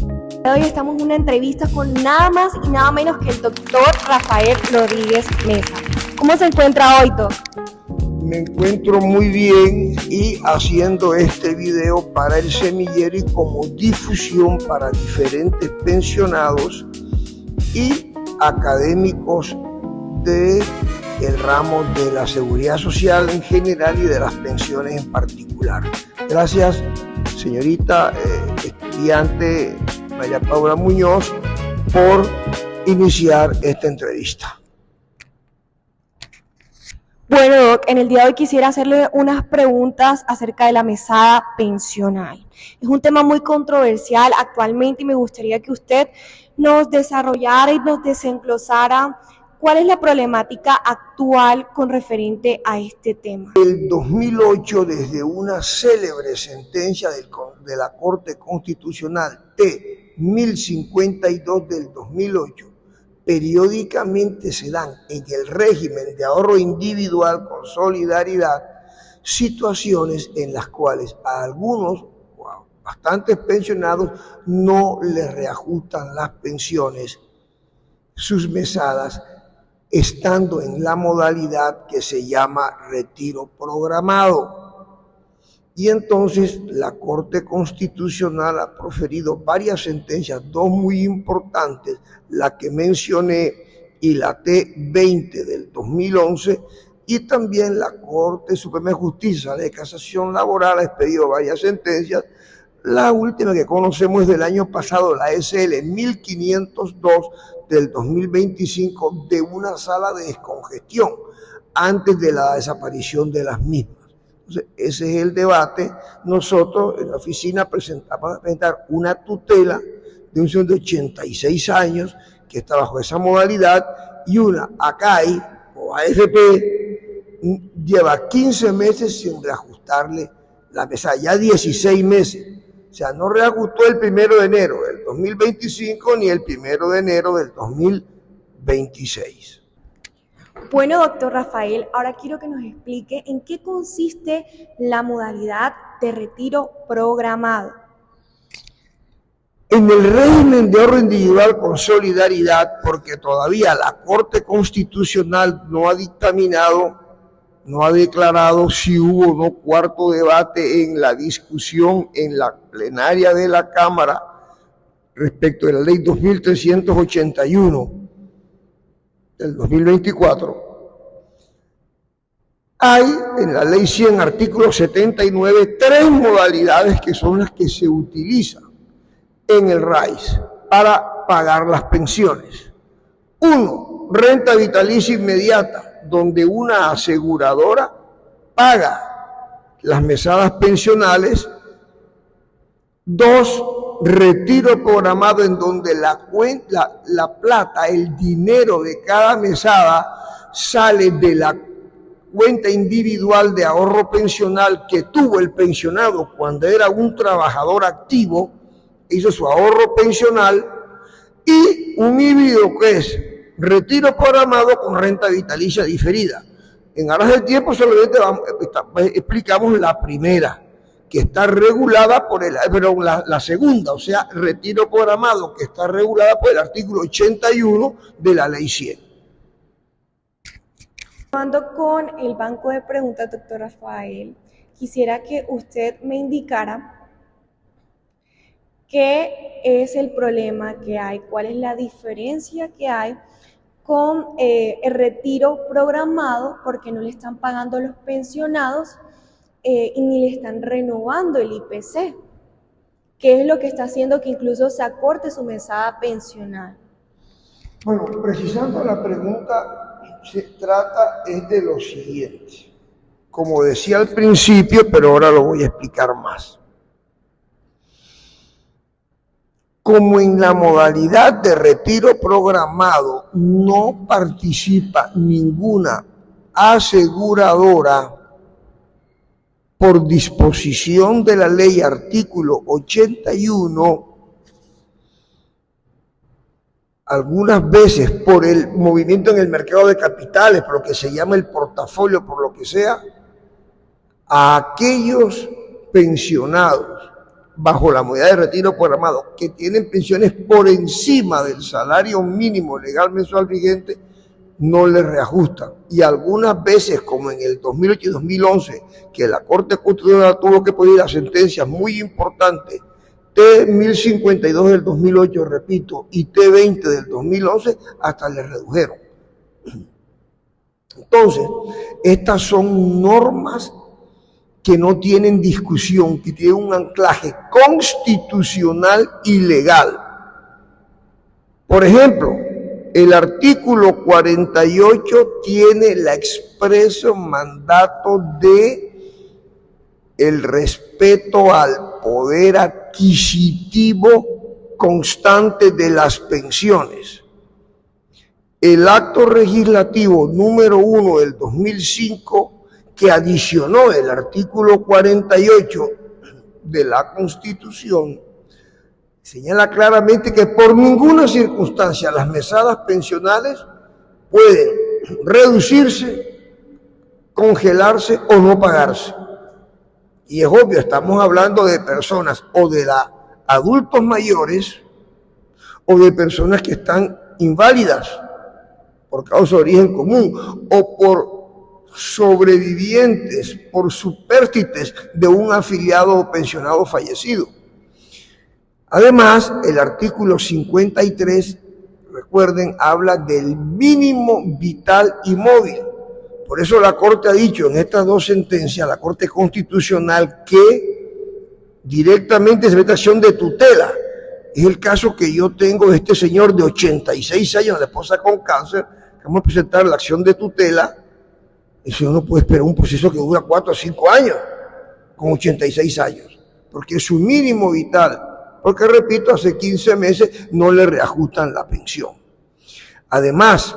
Hoy estamos en una entrevista con nada más y nada menos que el doctor Rafael Rodríguez Mesa. ¿Cómo se encuentra hoy, doc? Me encuentro muy bien y haciendo este video para el semillero y como difusión para diferentes pensionados y académicos del ramo de la seguridad social en general y de las pensiones en particular. Gracias, señorita estudiante María Paula Muñoz, por iniciar esta entrevista. Bueno, doc, en el día de hoy quisiera hacerle unas preguntas acerca de la mesada pensional. Es un tema muy controversial actualmente y me gustaría que usted nos desarrollara y nos desenglosara cuál es la problemática actual con referente a este tema. En el 2008, desde una célebre sentencia de la Corte Constitucional T-1052 del 2008, periódicamente se dan en el régimen de ahorro individual con solidaridad situaciones en las cuales a algunos, bastantes pensionados, no les reajustan las pensiones, sus mesadas, estando en la modalidad que se llama retiro programado. Y entonces la Corte Constitucional ha proferido varias sentencias, dos muy importantes, la que mencioné y la T-20 del 2011, y también la Corte Suprema de Justicia de Casación Laboral ha expedido varias sentencias. La última que conocemos es del año pasado, la SL 1502 del 2025, de una sala de descongestión antes de la desaparición de las mismas. Entonces, ese es el debate. Nosotros en la oficina vamos a presentar una tutela de un señor de 86 años que está bajo esa modalidad, y una ACAI o AFP lleva 15 meses sin reajustarle la mesada, ya 16 meses. O sea, no reajustó el 1 de enero del 2025 ni el 1 de enero del 2026. Bueno, doctor Rafael, ahora quiero que nos explique en qué consiste la modalidad de retiro programado. En el régimen de ahorro individual con solidaridad, porque todavía la Corte Constitucional no ha dictaminado, no ha declarado si hubo o no cuarto debate en la discusión en la plenaria de la Cámara respecto de la ley 2381 del 2024. Hay en la ley 100, artículo 79, tres modalidades que son las que se utilizan en el RAIS para pagar las pensiones. Uno, renta vitalicia inmediata, donde una aseguradora paga las mesadas pensionales. Dos, retiro programado, en donde la plata, el dinero de cada mesada sale de la cuenta individual de ahorro pensional que tuvo el pensionado cuando era un trabajador activo, hizo su ahorro pensional, y un híbrido que es retiro programado con renta vitalicia diferida. En aras del tiempo solamente explicamos la primera, que está regulada por la segunda, o sea, retiro programado, que está regulada por el artículo 81 de la ley 100. Continuando con el banco de preguntas, doctor Rafael, quisiera que usted me indicara qué es el problema que hay, cuál es la diferencia que hay con el retiro programado, porque no le están pagando los pensionados y ni le están renovando el IPC, que es lo que está haciendo que incluso se acorte su mesada pensional. Bueno, precisando la pregunta, se trata es de lo siguiente. Como decía al principio, pero ahora lo voy a explicar más. Como en la modalidad de retiro programado no participa ninguna aseguradora, por disposición de la ley artículo 81, algunas veces por el movimiento en el mercado de capitales, por lo que se llama el portafolio, por lo que sea, a aquellos pensionados bajo la modalidad de retiro programado, que tienen pensiones por encima del salario mínimo legal mensual vigente, no les reajustan. Y algunas veces, como en el 2008 y 2011, que la Corte Constitucional tuvo que pedir las sentencias muy importantes, T1052 del 2008, repito, y T20 del 2011, hasta les redujeron. Entonces, estas son normas que no tienen discusión, que tienen un anclaje constitucional y legal. Por ejemplo, el artículo 48 tiene el expreso mandato de el respeto al poder adquisitivo constante de las pensiones. El acto legislativo número 1 del 2005, que adicionó el artículo 48 de la Constitución, señala claramente que por ninguna circunstancia las mesadas pensionales pueden reducirse, congelarse o no pagarse. Y es obvio, estamos hablando de personas o de adultos mayores o de personas que están inválidas por causa de origen común o por sobrevivientes, por supérstites de un afiliado o pensionado fallecido. Además, el artículo 53, recuerden, habla del mínimo vital y móvil. Por eso la Corte ha dicho en estas dos sentencias, la Corte Constitucional, que directamente es acción de tutela. Es el caso que yo tengo de este señor de 86 años, la esposa con cáncer, que vamos a presentar la acción de tutela. El señor no puede esperar un proceso que dura 4 o 5 años, con 86 años, porque es su mínimo vital. Porque, repito, hace 15 meses no le reajustan la pensión. Además,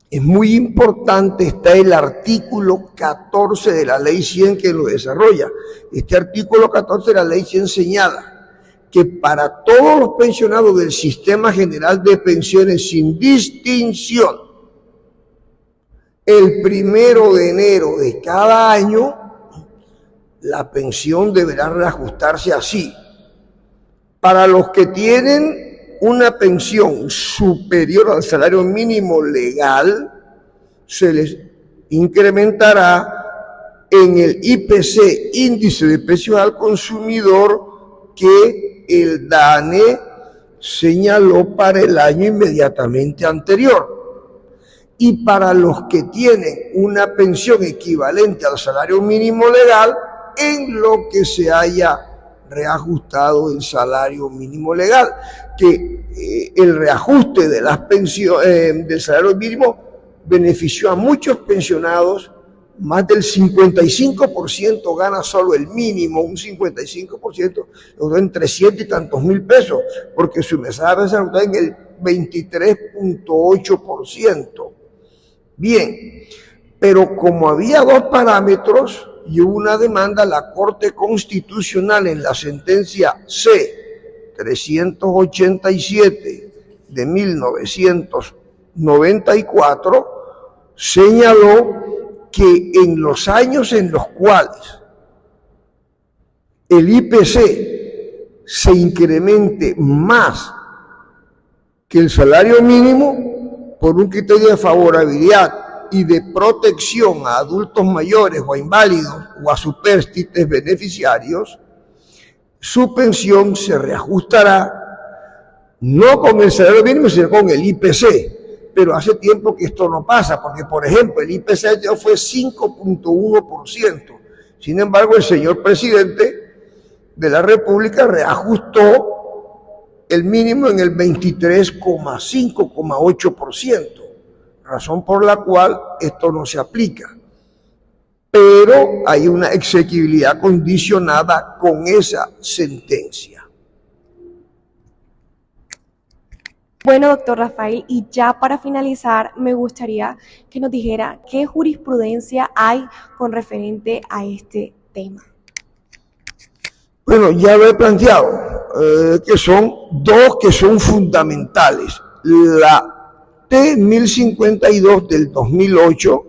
es muy importante, está el artículo 14 de la Ley 100 que lo desarrolla. Este artículo 14 de la Ley 100 señala que para todos los pensionados del Sistema General de Pensiones sin distinción, el 1 de enero de cada año, la pensión deberá reajustarse así. Para los que tienen una pensión superior al salario mínimo legal, se les incrementará en el IPC, índice de precios al consumidor, que el DANE señaló para el año inmediatamente anterior. Y para los que tienen una pensión equivalente al salario mínimo legal, en lo que se haya reajustado el salario mínimo legal, que el reajuste de las pensiones del salario mínimo benefició a muchos pensionados. Más del 55% gana solo el mínimo, un 55%, en 300 y tantos mil pesos, porque su mesada se está en el 23.8%. Bien, pero como había dos parámetros y hubo una demanda, la Corte Constitucional en la sentencia C-387 de 1994 señaló que en los años en los cuales el IPC se incremente más que el salario mínimo por un criterio de favorabilidad y de protección a adultos mayores o a inválidos o a supérstites beneficiarios, su pensión se reajustará no con el salario mínimo, sino con el IPC. Pero hace tiempo que esto no pasa, porque, por ejemplo, el IPC ya fue 5.1%. Sin embargo, el señor presidente de la República reajustó el mínimo en el 23,5,8%, razón por la cual esto no se aplica. Pero hay una exequibilidad condicionada con esa sentencia. Bueno, doctor Rafael, y ya para finalizar, me gustaría que nos dijera qué jurisprudencia hay con referente a este tema. Bueno, ya lo he planteado, que son dos que son fundamentales. La T1052 del 2008,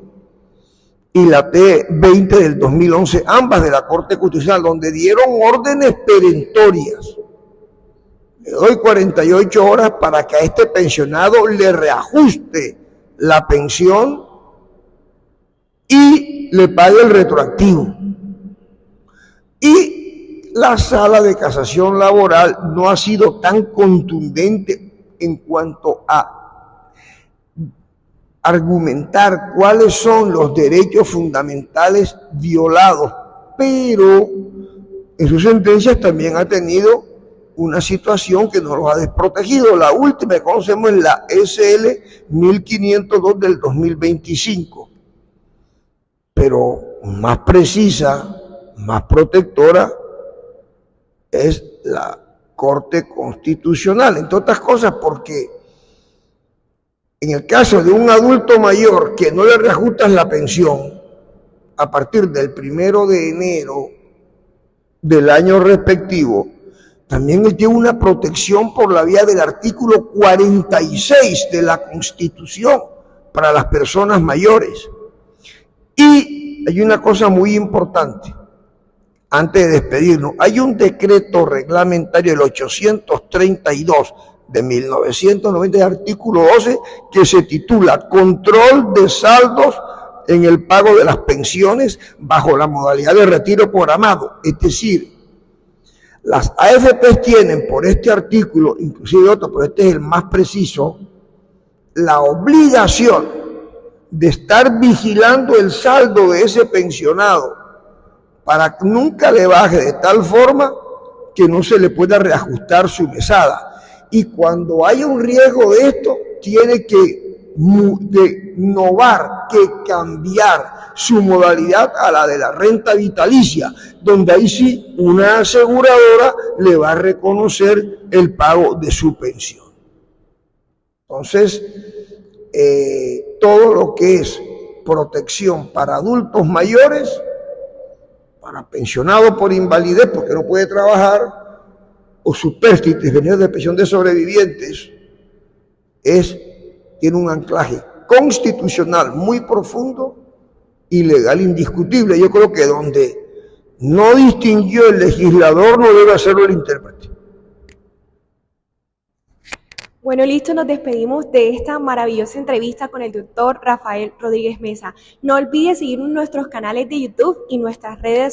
y la T20 del 2011, ambas de la Corte Constitucional, donde dieron órdenes perentorias. Le doy 48 horas para que a este pensionado le reajuste la pensión y le pague el retroactivo. Y la Sala de Casación Laboral no ha sido tan contundente en cuanto a argumentar cuáles son los derechos fundamentales violados, pero en sus sentencias también ha tenido una situación que nos ha desprotegido. La última que conocemos es la SL 1502 del 2025, pero más precisa, más protectora es la Corte Constitucional, entre otras cosas porque en el caso de un adulto mayor que no le reajustan la pensión a partir del 1 de enero del año respectivo, también él tiene una protección por la vía del artículo 46 de la Constitución para las personas mayores. Y hay una cosa muy importante, antes de despedirnos, hay un decreto reglamentario, el 832 de 1990, artículo 12, que se titula Control de saldos en el pago de las pensiones bajo la modalidad de retiro programado. Es decir, las AFP tienen por este artículo, inclusive otro, pero este es el más preciso, la obligación de estar vigilando el saldo de ese pensionado para que nunca le baje de tal forma que no se le pueda reajustar su mesada. Y cuando haya un riesgo de esto, tiene que innovar, que cambiar su modalidad a la de la renta vitalicia, donde ahí sí una aseguradora le va a reconocer el pago de su pensión. Entonces, todo lo que es protección para adultos mayores, para pensionados por invalidez porque no puede trabajar, o supérstites venidos de pensión de sobrevivientes, tiene un anclaje constitucional muy profundo y legal indiscutible. Yo creo que donde no distinguió el legislador no debe hacerlo el intérprete. Bueno, listo, nos despedimos de esta maravillosa entrevista con el doctor Rafael Rodríguez Mesa. No olvides seguirnos en nuestros canales de YouTube y nuestras redes